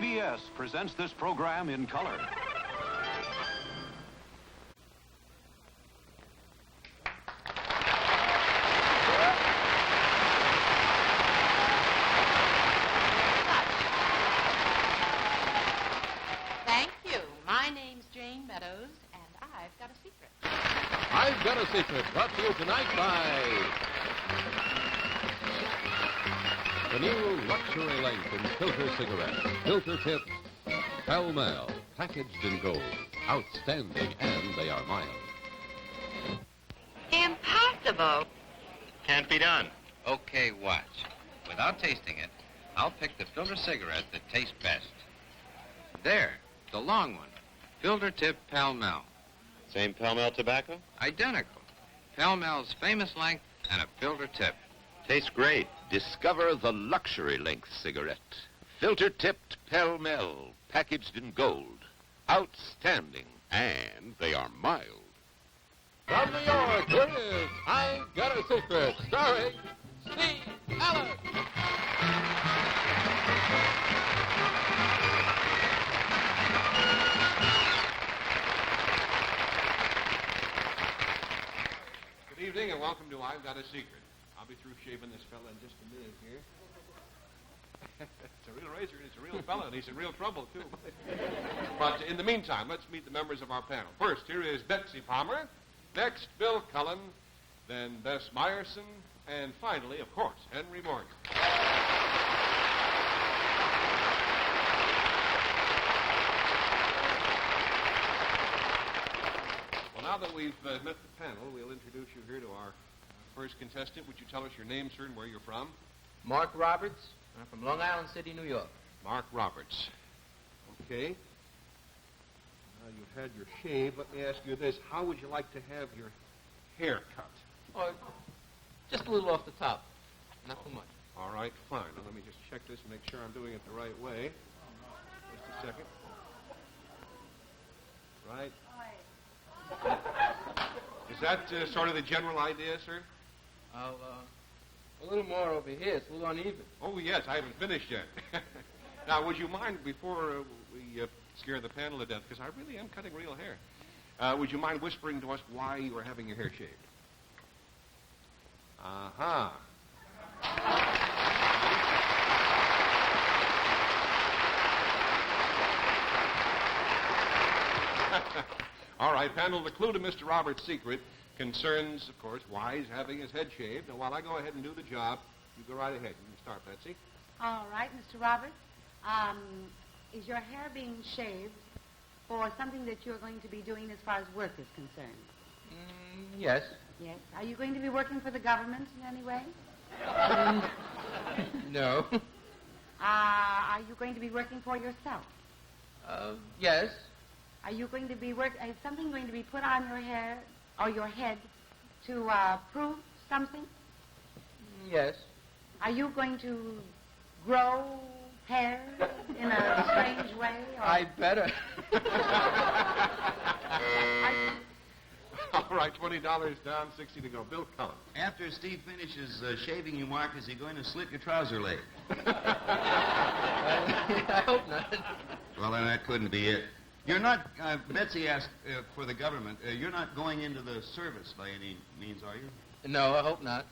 CBS presents this program in color. Thank you. My name's Jayne Meadows, and I've got a secret. I've Got a Secret, brought to you tonight by the new luxury length in filter cigarettes. Filter tipped, pell-mell, packaged in gold. Outstanding, and they are mild. Impossible. Can't be done. Okay, watch. Without tasting it, I'll pick the filter cigarette that tastes best. There, the long one. Filter tip pell-mell. Same Pall-Mall tobacco? Identical. Pell-Mell's famous length and a filter tip. Tastes great. Discover the luxury length cigarette. Filter-tipped pell-mell, packaged in gold. Outstanding, and they are mild. From New York, here it is, I've Got a Secret, starring Steve Allen. Good evening and welcome to I've Got a Secret. I'll be through shaving this fella in just a minute here. It's a real razor and it's a real fella and he's in real trouble too. But in the meantime, let's meet the members of our panel. First, here is Betsy Palmer. Next, Bill Cullen. Then Bess Meyerson. And finally, of course, Henry Morgan. Well, now that we've met the panel, we'll introduce you here to our first contestant. Would you tell us your name, sir, and where you're from? Mark Roberts. I'm from Long Island City, New York. Mark Roberts. Okay. Now you've had your shave. Let me ask you this. How would you like to have your hair cut? Oh, just a little off the top. Not too much. All right, fine. Now let me just check this and make sure I'm doing it the right way. Just a second. Right. Is that sort of the general idea, sir? I'll, a little more over here. It's a little uneven. Oh, yes, I haven't finished yet. Now, would you mind, before we scare the panel to death, because I really am cutting real hair, would you mind whispering to us why you are having your hair shaved? Uh-huh. All right, panel, the clue to Mr. Roberts' secret concerns, of course, why he's having his head shaved. Now, while I go ahead and do the job, you go right ahead. You can start, Betsy. All right, Mr. Roberts. Is your hair being shaved for something that you're going to be doing as far as work is concerned? Yes. Yes. Are you going to be working for the government in any way? No. Are you going to be working for yourself? Yes. Are you going to be is something going to be put on your hair or your head to prove something? Yes. Are you going to grow hair in a strange way? Or... I better. All right, $20 down, 60 to go. Bill Cullen. After Steve finishes shaving you, Mark, is he going to slit your trouser leg? I hope not. Well, then that couldn't be it. You're not, Betsy asked for the government, you're not going into the service by any means, are you? No, I hope not.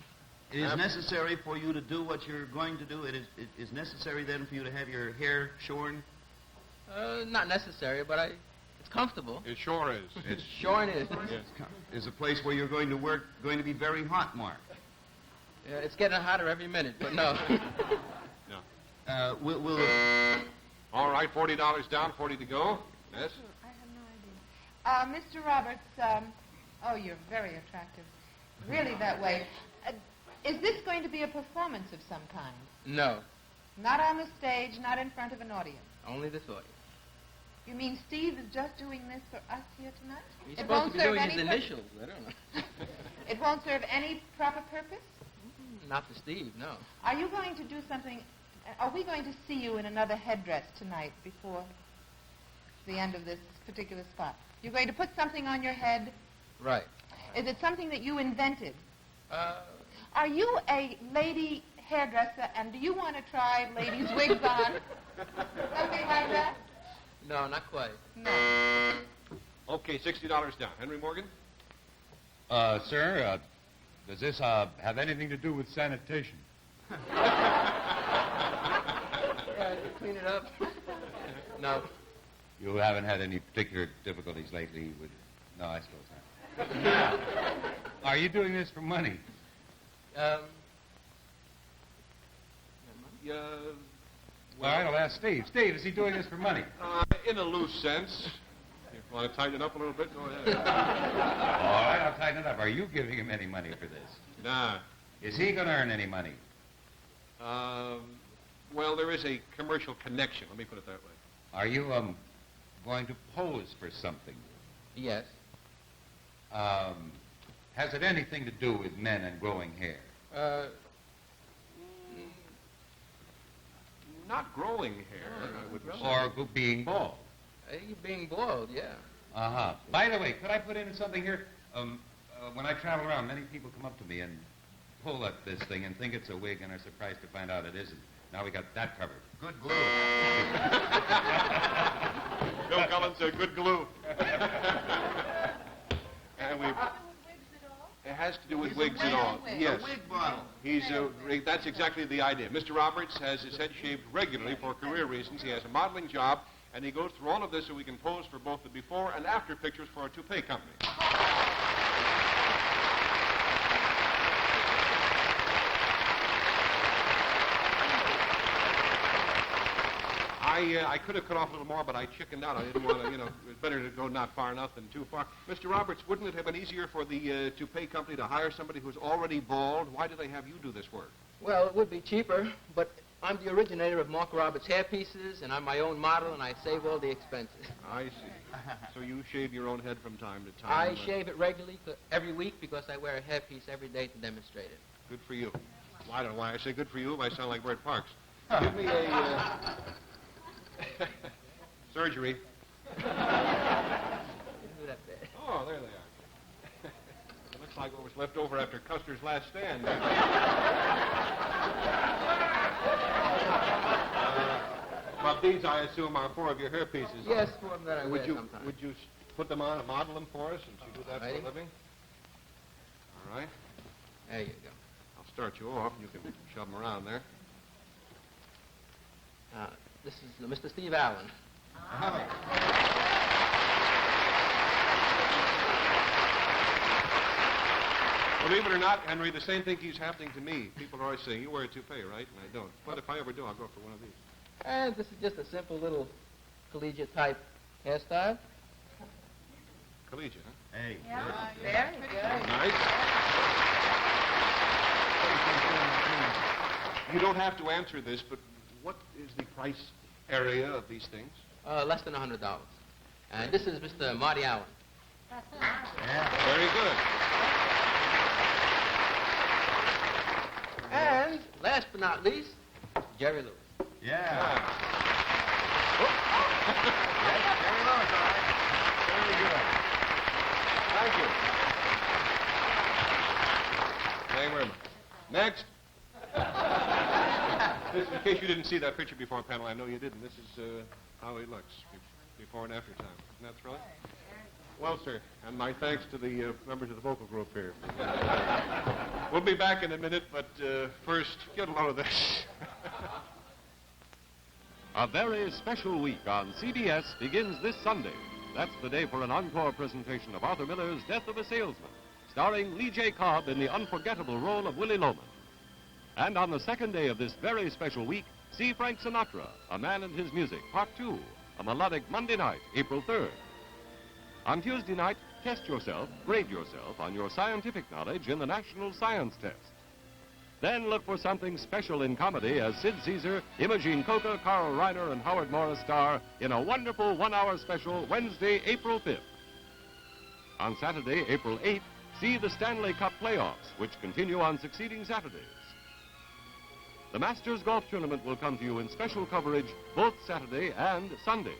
It is necessary for you to do what you're going to do? It is necessary then for you to have your hair shorn? Not necessary, but it's comfortable. It sure is. It sure is. Yes. Is a place where you're going to work going to be very hot, Mark? Yeah, it's getting hotter every minute, but no. No. We'll All right, $40 down, 40 to go. Yes? I have no idea. Mr. Roberts, oh, you're very attractive. Really that way. Is this going to be a performance of some kind? No. Not on the stage, not in front of an audience? Only this audience. You mean Steve is just doing this for us here tonight? He's supposed to be doing his initials. I don't know. It won't serve any proper purpose? Not for Steve, no. Are you going to do something... Are we going to see you in another headdress tonight before the end of this particular spot? You're going to put something on your head? Right. Is it something that you invented? Are you a lady hairdresser, and do you want to try ladies' wigs on? Something like that? No, not quite. No. Okay, $60 down. Henry Morgan? Sir, does this have anything to do with sanitation? Yeah, clean it up. No. You haven't had any particular difficulties lately with... No, I suppose not. Are you doing this for money? Yeah. All right, I'll ask Steve. Steve, is he doing this for money? In a loose sense. If you want to tighten it up a little bit, go ahead. All right, I'll tighten it up. Are you giving him any money for this? Nah. Is he going to earn any money? Well, there is a commercial connection. Let me put it that way. Are you, going to pose for something? Yes. Has it anything to do with men and growing hair? Not growing hair, I would say. Or being bald? You being bald, yeah. Uh-huh. By the way, could I put in something here? When I travel around, many people come up to me and pull at this thing and think it's a wig and are surprised to find out it isn't. Now we got that covered. Good glue. Bill Cullen said good glue. And we... It has to do with wigs and all. Yes. A wig model. That's exactly the idea. Mr. Roberts has his head shaved regularly for career reasons. He has a modeling job, and he goes through all of this so we can pose for both the before and after pictures for a toupee company. I could have cut off a little more, but I chickened out. I didn't want to, it's better to go not far enough than too far. Mr. Roberts, wouldn't it have been easier for the toupee company to hire somebody who's already bald? Why do they have you do this work? Well, it would be cheaper, but I'm the originator of Mark Roberts hair pieces, and I'm my own model, and I save all the expenses. I see. So you shave your own head from time to I time? shave it regularly every week because I wear a hairpiece every day to demonstrate it. Good for you. Well, I don't know why I say good for you. I sound like Bert Parks. Give me a... surgery. Do that there. Oh, there they are. It looks like what was left over after Custer's last stand. But these, I assume, are 4 of your hair pieces. Yes, 4 of them that I wear sometimes. Would you put them on and model them for us, since you do that for Righty. a living? All right. There you go. I'll start you off. You can shove them around there. This is Mr. Steve Allen. Believe it or not, Henry, the same thing keeps happening to me. People are always saying, you wear a toupee, right? And I don't. But if I ever do, I'll go for one of these. And this is just a simple little collegiate-type hairstyle. Collegiate, huh? Hey. Yeah, very good. Nice. You don't have to answer this, but what is the price area of these things? Less than $100. And this is Mr. Marty Allen. Very good. And last but not least, Jerry Lewis. Yeah. Very good. Thank you. Thank you very much. Next. This, in case you didn't see that picture before, panel, I know you didn't. This is how he looks before and after time. Isn't that thrilling? Well, sir, and my thanks to the members of the vocal group here. We'll be back in a minute, but first, get a load of this. A very special week on CBS begins this Sunday. That's the day for an encore presentation of Arthur Miller's Death of a Salesman, starring Lee J. Cobb in the unforgettable role of Willie Loman. And on the second day of this very special week, see Frank Sinatra, A Man and His Music, Part 2, a melodic Monday night, April 3rd. On Tuesday night, test yourself, grade yourself on your scientific knowledge in the National Science Test. Then look for something special in comedy as Sid Caesar, Imogene Coca, Carl Reiner, and Howard Morris star in a wonderful one-hour special Wednesday, April 5th. On Saturday, April 8th, see the Stanley Cup playoffs, which continue on succeeding Saturdays. The Masters Golf Tournament will come to you in special coverage both Saturday and Sunday.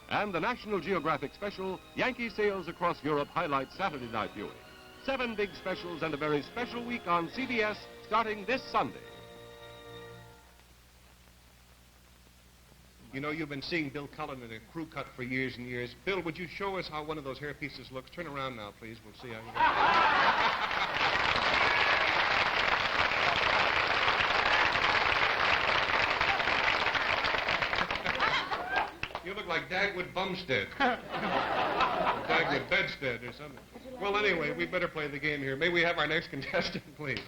And the National Geographic special, Yankee Sails Across Europe, highlights Saturday night viewing. 7 big specials and a very special week on CBS starting this Sunday. You know, you've been seeing Bill Cullen in a crew cut for years and years. Bill, would you show us how one of those hair pieces looks? Turn around now, please. We'll see how you look like Dagwood Bumstead. Dagwood Bedstead or something. Well, anyway, we better play the game here. May we have our next contestant, please?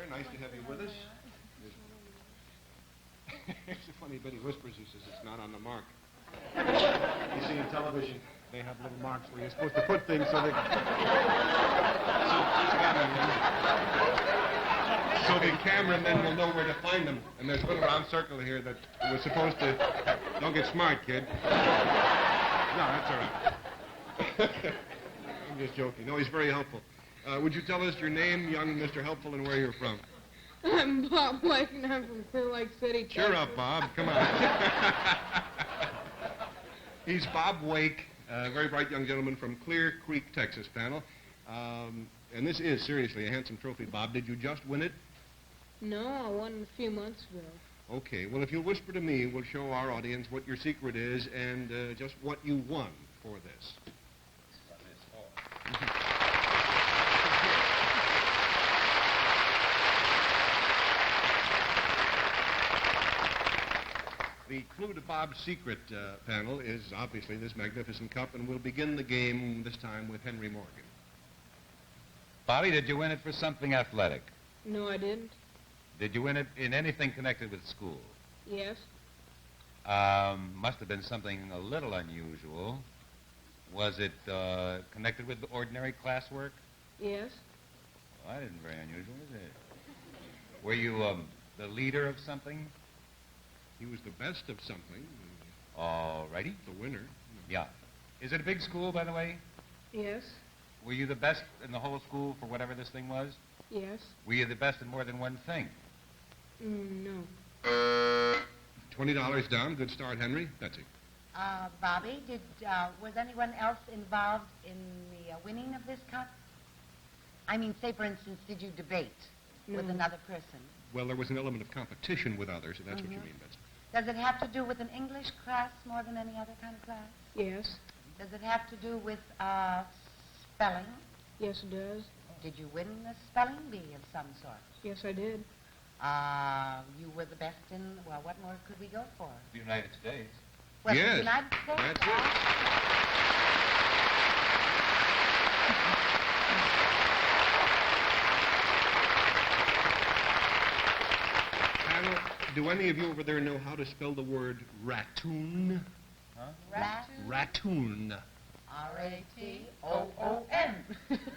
Nice to have you with us. It's a funny bit. He whispers. He says it's not on the mark. You see, in television, they have little marks where you're supposed to put things so the cameramen will know where to find them. And there's a little round circle here that was supposed to... Don't get smart, kid. No, that's all right. I'm just joking. No, he's very helpful. Would you tell us your name, young Mr. Helpful, and where you're from? I'm Bob Lake, and I'm from Clear Lake City, Texas. Cheer up, Bob. Come on. He's Bob Wake, a very bright young gentleman from Clear Creek, Texas, panel. And this is, seriously, a handsome trophy, Bob. Did you just win it? No, I won it a few months ago. Okay. Well, if you'll whisper to me, we'll show our audience what your secret is and just what you won for this. The clue to Bob's secret panel is obviously this magnificent cup, and we'll begin the game this time with Henry Morgan. Bobby, did you win it for something athletic? No, I didn't. Did you win it in anything connected with school? Yes. Must have been something a little unusual. Was it connected with ordinary classwork? Yes. Well, that isn't very unusual, is it? Were you the leader of something? He was the best of something. All righty. The winner. Yeah. Is it a big school, by the way? Yes. Were you the best in the whole school for whatever this thing was? Yes. Were you the best in more than one thing? No. $20 down. Good start, Henry. Betsy. Bobby, was anyone else involved in the winning of this cup? I mean, say, for instance, did you debate with another person? Well, there was an element of competition with others, if that's what you mean, Betsy. Does it have to do with an English class more than any other kind of class? Yes. Does it have to do with spelling? Yes, it does. Did you win the spelling bee of some sort? Yes, I did. You were the best in, well, what more could we go for? The United States. Well, Yes, the United States. that's it. Panel, do any of you over there know how to spell the word ratoon? Huh? Ratoon. R-A-T-O-O-N.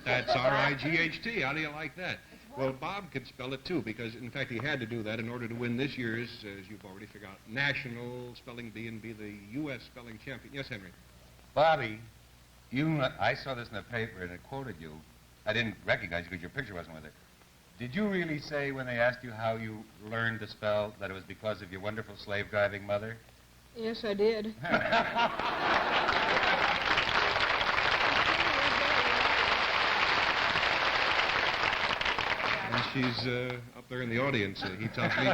That's R-I-G-H-T. How do you like that? Well, Bob could spell it, too, because, in fact, he had to do that in order to win this year's, as you've already figured out, National Spelling Bee and be the U.S. Spelling Champion. Yes, Henry? Bobby, I saw this in the paper and it quoted you. I didn't recognize you because your picture wasn't with it. Did you really say when they asked you how you learned to spell that it was because of your wonderful slave-driving mother? Yes, I did. And she's up there in the audience, he tells me.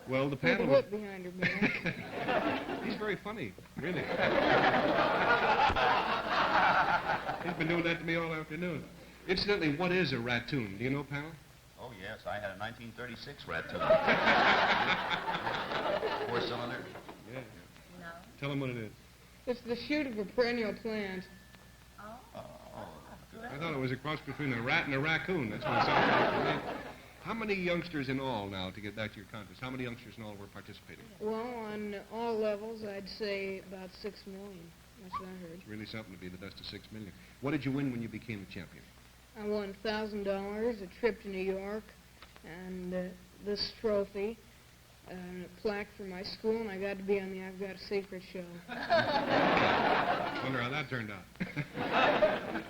Well, the With a panel... whip behind her back. He's very funny, really. He's been doing that to me all afternoon. Incidentally, what is a ratoon? Do you know, panel? Oh, yes. I had a 1936 ratoon. Four-cylinder. Yeah. No. Tell him what it is. It's the shoot of a perennial plant. I thought it was a cross between a rat and a raccoon. That's what it sounded like to me. How many youngsters in all, now, to get back to your contest, how many youngsters in all were participating? Well, on all levels, I'd say about 6 million. That's what I heard. It's really something to be the best of 6 million. What did you win when you became the champion? I won $1,000, a trip to New York, and this trophy, and a plaque for my school, and I got to be on the I've Got a Secret show. Wonder how that turned out.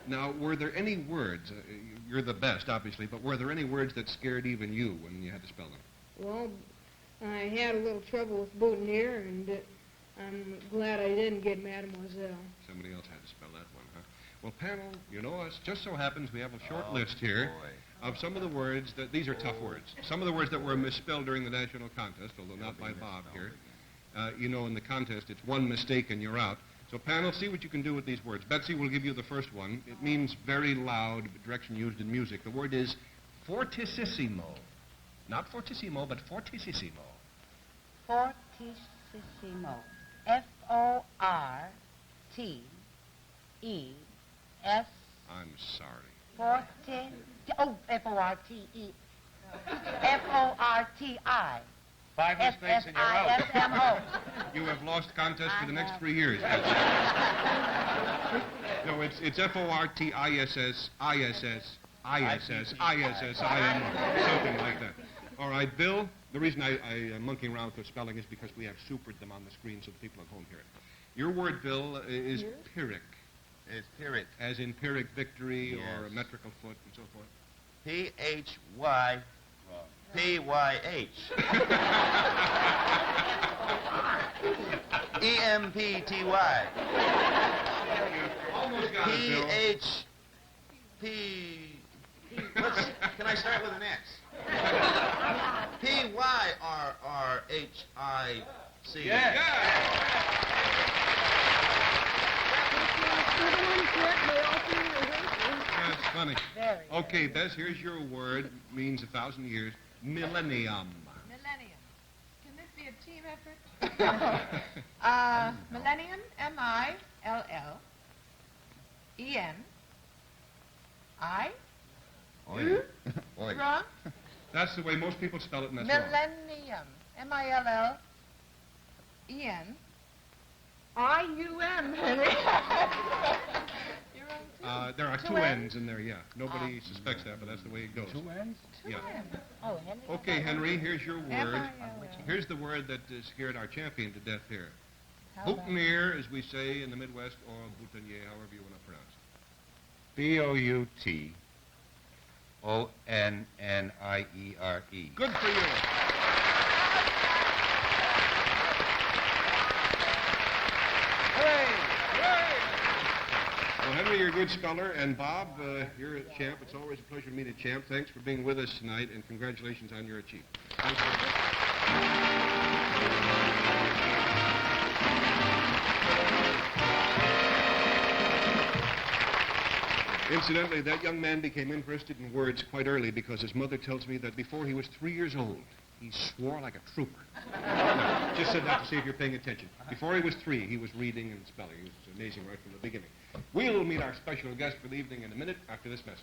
Now, were there any words, you're the best, obviously, but were there any words that scared even you when you had to spell them? Well, I had a little trouble with boutonniere, and I'm glad I didn't get mademoiselle. Somebody else had to spell that one, huh? Well, panel, you know, it just so happens we have a short list here of some of the words that, these are tough words, some of the words that were misspelled during the national contest, although not by Bob here. You know, in the contest, it's one mistake and you're out. So, panel, see what you can do with these words. Betsy will give you the first one. It means very loud, direction used in music. The word is fortissimo. Not fortissimo, but fortissimo. Fortissimo. F-O-R-T-E-S. I'm sorry. F-O-R-T-E. F-O-R-T-I. 5 mistakes and you're out. F-F-I-S-M-O. You have lost contest for the next 3 years. No, it's F-O-R-T-I-S-S-I-S-S-I-S-S-I-M-O. Something like that. All right, Bill, the reason I am monkeying around with the spelling is because we have supered them on the screen so the people at home hear it. Your word, Bill, is Pyrrhic. It's Pyrrhic. As in Pyrrhic victory or a metrical foot and so forth. P-H-Y... P-Y-H. E-M-P-T-Y. Almost got it, Bill. P-H-P... Can I start with an X? P-Y-R-R-H-I-C. Yeah. That's funny. Okay, Bess, here's your word. Means 1,000 years. Millennium. Millennium. Can this be a team effort? Millennium, M-I-L-L-E-N-I. Oi. Wrong? That's the way most people spell it, and that's wrong. Millennium, M-I-L-L-E-N-I-U-M, Henry. You're wrong, too. There are two N's in there, yeah. Nobody suspects that, but that's the way it goes. 2 N's? Yeah. Oh, Henry. Okay, Henry, here's your word. M-I-L-L. Here's the word that scared our champion to death here. How about- Boutonniere, as we say in the Midwest, or boutonniere, however you want to pronounce it. B-O-U-T-O-N-N-I-E-R-E. Good for you. Well, Henry, you're a good speller, and Bob, you're a champ. It's always a pleasure to meet a champ. Thanks for being with us tonight, and congratulations on your achievement. Thanks very much. Incidentally, that young man became interested in words quite early because his mother tells me that before he was 3 years old, he swore like a trooper. No, just said that to see if you're paying attention. Before he was 3, he was reading and spelling. It was amazing right from the beginning. We'll meet our special guest for the evening in a minute after this message.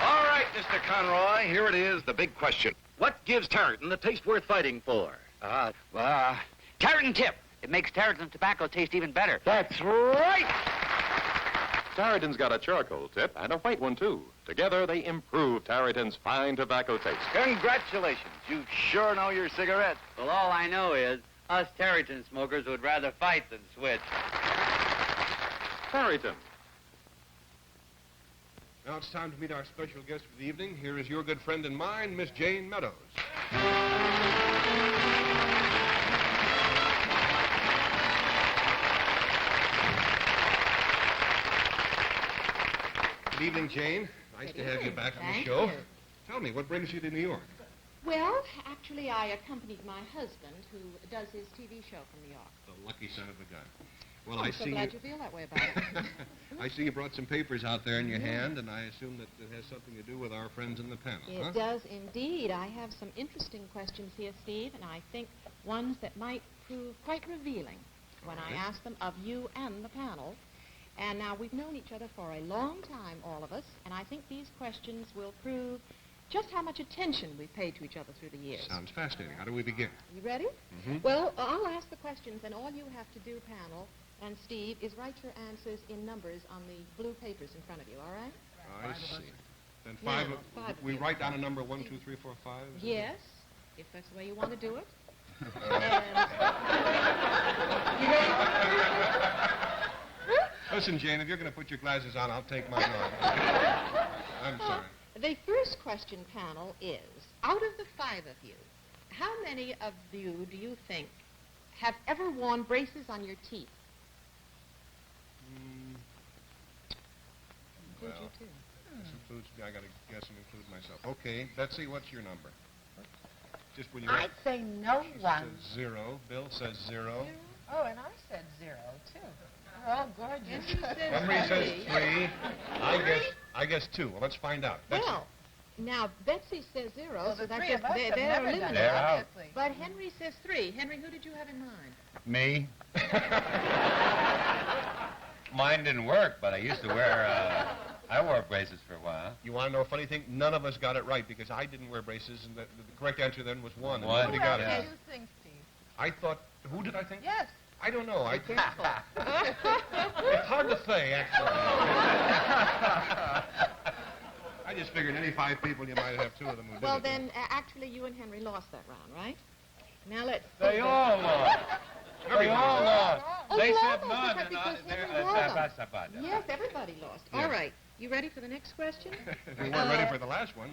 All right, Mr. Conroy, here it is, the big question. What gives tarleton the taste worth fighting for? Tarleton tip. It makes tarleton tobacco taste even better. That's right! Tarleton's got a charcoal tip and a white one, too. Together, they improve Tarleton's fine tobacco taste. Congratulations. You sure know your cigarettes. Well, all I know is us Tarleton smokers would rather fight than switch. Tarleton. Now it's time to meet our special guest for the evening. Here is your good friend and mine, Miss Jayne Meadows. Good evening, Jane. Nice to have you back on the show. Tell me, what brings you to New York? Well, actually, I accompanied my husband, who does his TV show from New York. The lucky son of a gun. Well, I'm so glad you feel that way about it. I see you brought some papers out there in your hand, and I assume that it has something to do with our friends in the panel, It does indeed. I have some interesting questions here, Steve, and I think ones that might prove quite revealing when I ask them of you and the panel. And now, we've known each other for a long time, all of us, and I think these questions will prove just how much attention we've paid to each other through the years. Sounds fascinating. How do we begin? You ready? Mm-hmm. Well, I'll ask the questions, and all you have to do, panel, and Steve, is write your answers in numbers on the blue papers in front of you, all right? I see. Then five. We write down a number 1, 2, 3, 4, 5. Yes, if that's the way you want to do it. Listen, Jane, if you're going to put your glasses on, I'll take mine off. I'm sorry. The first question, panel, is, out of the 5 of you, how many of you do you think have ever worn braces on your teeth? Well, Include you, too. this includes me. I got to guess and include myself. Okay, Betsy, what's your number? Just when you I'd say no She one. says 0. Bill says 0. Oh, and I said 0, too. They're all gorgeous. Henry says 3. I guess 2. Well, let's find out. Betsy. Well, now, Betsy says 0, Well, so the that three just, of us they're have never done eliminated. it, They're out. obviously. But Henry says 3. Henry, who did you have in mind? Me? Mine didn't work, but I used to wear, I wore braces for a while. You want to know a funny thing? None of us got it right because I didn't wear braces, and the correct answer then was 1. And One. nobody Who got else it. did you think, Steve? I thought, who did I think? Yes. I don't know. Be careful. It's hard to say, actually. I just figured any 5 people, you might have 2 of them who did Well, it. then, actually, you and Henry lost that round, right? Now let's... They all lost. They all lost. Oh, They you said all none. lost because they're- Henry won them. Sabada. Yes, everybody lost. Yeah. All right. You ready for the next question? We weren't ready for the last one.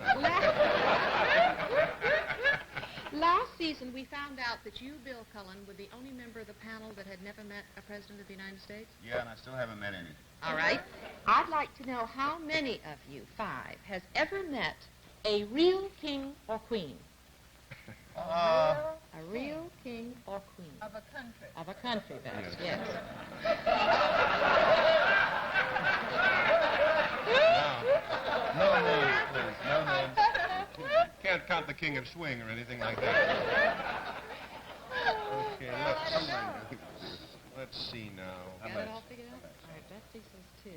Last season, we found out that you, Bill Cullen, were the only member of the panel that had never met a president of the United States. Yeah, and I still haven't met any. All right. I'd like to know how many of you, 5, has ever met a real king or queen? A real king or queen? Of a country. Of a country, Bess, yes. No names, please. No names. Can't count the King of Swing or anything like that. Okay, let's see now. Got it all figured out? All right, Betsy says 2.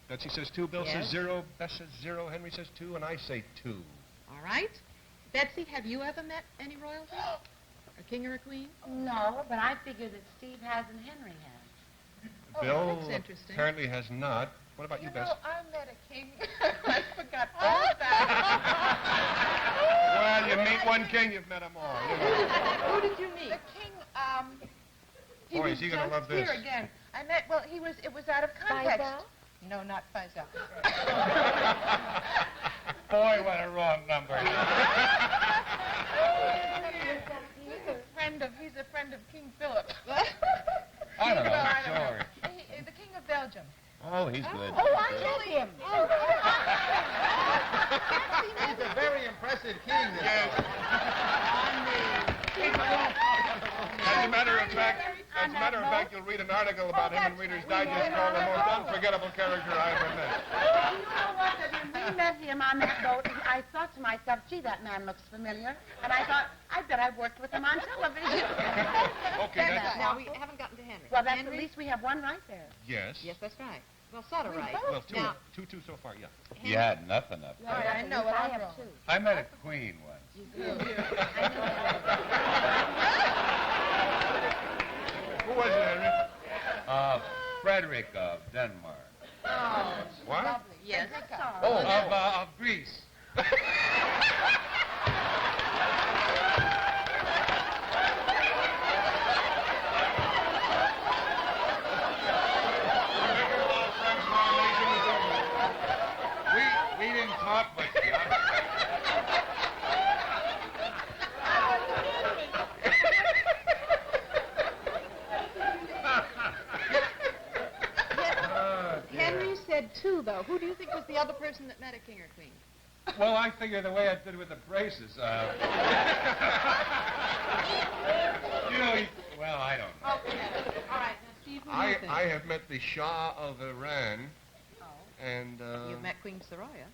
Betsy says 2, Bill Yes. says 0, Bess says 0, Henry says 2, and I say 2. All right. Betsy, have you ever met any royalty? A king or a queen? No, but I figure that Steve has and Henry has. Bill that's interesting. apparently has not. What about you, Bess? know, I met a king. I forgot all about Well, you meet one king, you've met them all. You know. Who did you meet? The king, he Boy, was is he gonna just love this. here again. I met, well, it was out of context. Faisal? No, not Faisal. Boy, what a wrong number. He's a friend of King Philip. I don't know, No, sure. The King of Belgium. Oh, he's good. Oh, I met him. He's a very impressive king. As a matter of fact, you'll read an article about him in Reader's Digest called The Most Unforgettable Character I Ever Met. You know what? When we met him on that boat, I thought to myself, gee, that man looks familiar. And I thought, I bet I've worked with him on television. Okay, that's... Now, we haven't gotten to Henry. Well, that's Henry? at least we have one right there. Yes. Yes, that's right. Well, sort of right. Well, 2 Now, so far, yeah. You had nothing up All there. right, I know what I I'm have wrong. two. I met a queen once. Who was it, Henry? Frederick of Denmark. Oh, What? lovely. yes. Of Greece. We didn't talk much, Henry said 2, though. Who do you think was the other person that met a king or queen? Well, I figure the way I did with the braces, you know, well, I don't know. Okay. All right. Now, Steve, who do you think? I have met the Shah of Iran, and... You've met Queen Soraya.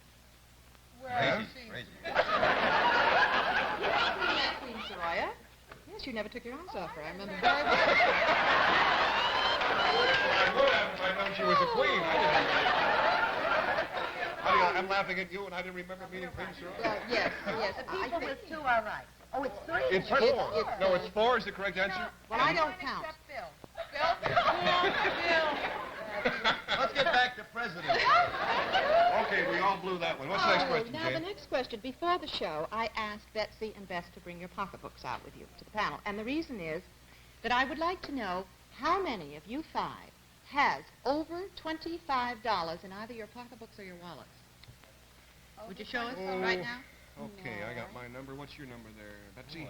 Yeah? Crazy. You met Queen Soraya? Yes, you never took your eyes off her. I remember very well. I would have if I'd known she was a queen. I'm laughing at you, and I didn't remember meeting Queen Soraya. Yes, yes. The people with 2 are right. Oh, it's 3. It's 4. No, it's 4 is the correct answer. Well, I don't count. Except Bill. Bill? Let's get back to President. Okay, we all blew that one. What's the next question, Now, the Jane? next question. Before the show, I asked Betsy and Bess to bring your pocketbooks out with you to the panel. And the reason is that I would like to know how many of you 5 has over $25 in either your pocketbooks or your wallets. Would you show us right now? Okay, I got my number. What's your number there, Betsy?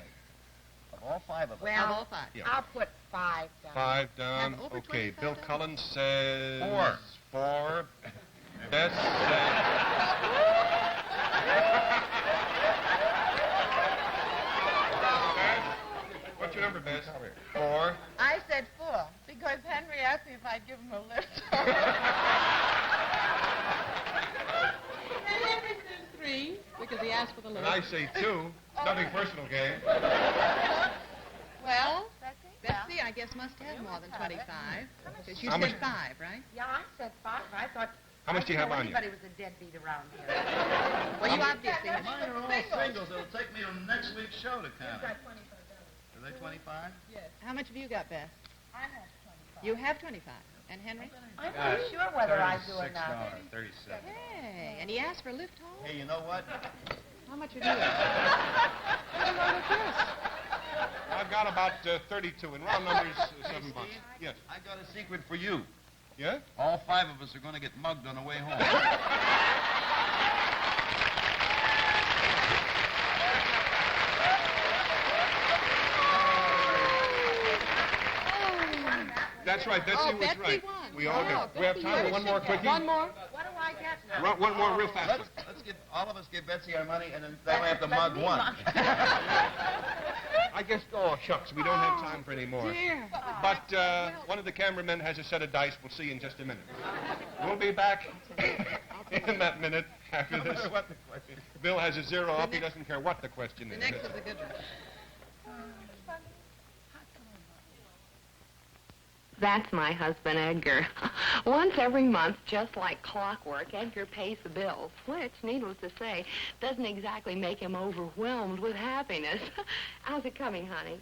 Of all five of us. Well, all five. Yeah. I'll put 5 down. 5 down. Have over Okay, 25 Bill down? Cullen says... 4. 4. Bess says... What's your number, Bess? 4. I said 4 because Henry asked me if I'd give him a lift. And Henry says 3 because he asked for the And lift. I say 2. Nothing personal, gang. Well, Betsy, I guess, must have more than 25. Because you How said much- 5, right? Yeah, I said 5. I thought... How much do you have on you? Anybody was a deadbeat around here. Well, you obviously... Mine are all singles. It'll take me to next week's show to count. Are they 25? How much have you got, Beth? I have 25. You have 25. And Henry? I'm not sure whether I do or not. $37. Hey, and he asked for a lift home? Hey, you know what? How much are you? I don't know what this. I've got about 32. In round numbers, $7. Yes. I got a secret for you. Yeah? All 5 of us are going to get mugged on the way home. That's right. Betsy Oh, was Betsy right. won. We all Oh, do. We have Betsy, time for you one more should quickie. get one more. What do I get now? One more real fast. Let's get all of us give Betsy our money, and then they have to mug one. I guess, oh, shucks, we don't have time for any more. Dear. But one of the cameramen has a set of dice. We'll see you in just a minute. We'll be back in that minute after this. What the question? Bill has a 0 up. He doesn't care what the question The is. next is a good one. That's my husband, Edgar. Once every month, just like clockwork, Edgar pays the bills, which, needless to say, doesn't exactly make him overwhelmed with happiness. How's it coming, honey?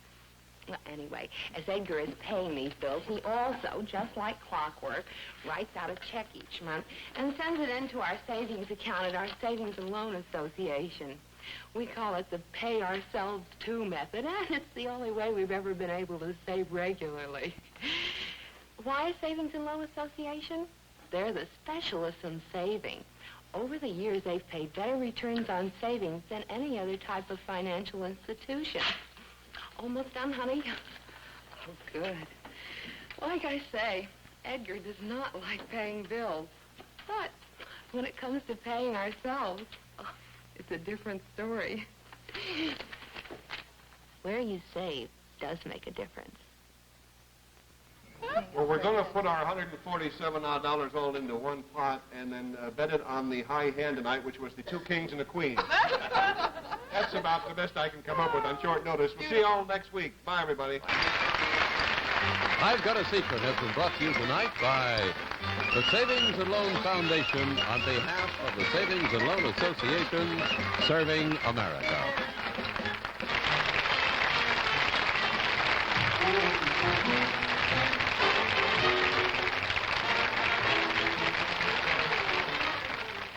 Well, anyway, as Edgar is paying these bills, he also, just like clockwork, writes out a check each month and sends it into our savings account at our Savings and Loan Association. We call it the pay ourselves to method, and it's the only way we've ever been able to save regularly. Why Savings and Loan Association? They're the specialists in saving. Over the years, they've paid better returns on savings than any other type of financial institution. Almost done, honey? Oh, good. Like I say, Edgar does not like paying bills. But when it comes to paying ourselves, it's a different story. Where you save does make a difference. Well, we're going to put our $147 all into one pot and then bet it on the high hand tonight, which was the 2 kings and a queen. That's about the best I can come up with on short notice. We'll see you all next week. Bye, everybody. I've Got a Secret has been brought to you tonight by the Savings and Loan Foundation on behalf of the Savings and Loan Association, serving America.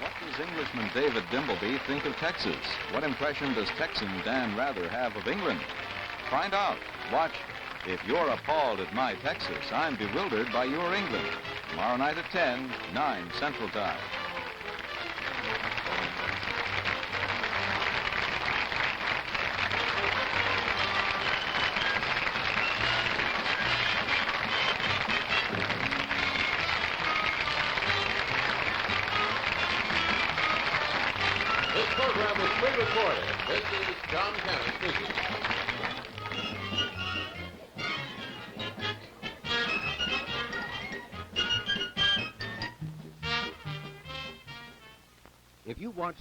What does Englishman David Dimbleby think of Texas? What impression does Texan Dan Rather have of England? Find out. Watch If You're Appalled at My Texas, I'm Bewildered by Your England. Tomorrow night at 10, 9 Central Time. This program was pre-recorded. This is John Cannon speaking. If you watch